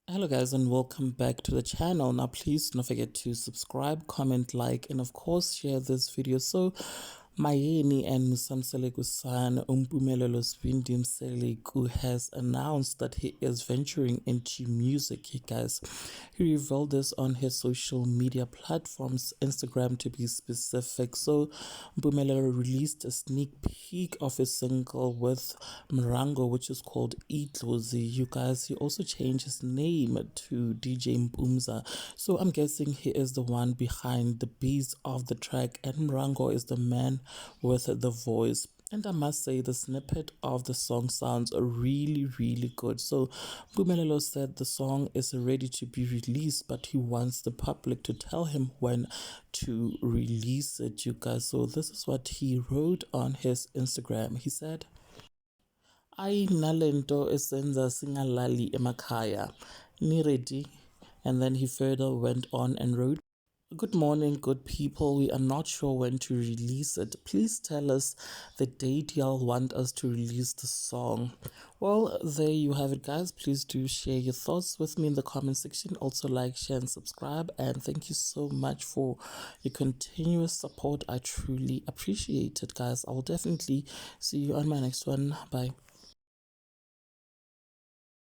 Hello guys and welcome back to the channel. Now please don't forget to subscribe, comment, like, and of course share this video. So Mayeni and Mpumza Mseleku's son Mpumelelo'DJ Mseleku has announced that he is venturing into music, you guys. He revealed this on his social media platforms, Instagram to be specific. So Mpumelelo released a sneak peek of his single with Mrango, which is called Idlozi. You guys, he also changed his name to DJ Mpumza. So I'm guessing he is the one behind the beats of the track, and Mrango is the man with the voice. And I must say, the snippet of the song sounds really good. So Mpumelelo said the song is ready to be released, but he wants the public to tell him when to release it, you guys. So this is what he wrote on his Instagram. He said, Nalento esenza singalali emakhaya. Ni ready? And then he further went on and wrote, "Good morning, good people. We are not sure when to release it. Please tell us the date y'all want us to release the song." Well, there you have it, guys. Please do share your thoughts with me in the comment section. Also, like, share, and subscribe. And thank you so much for your continuous support. I truly appreciate it, guys. I will definitely see you on my next one. Bye.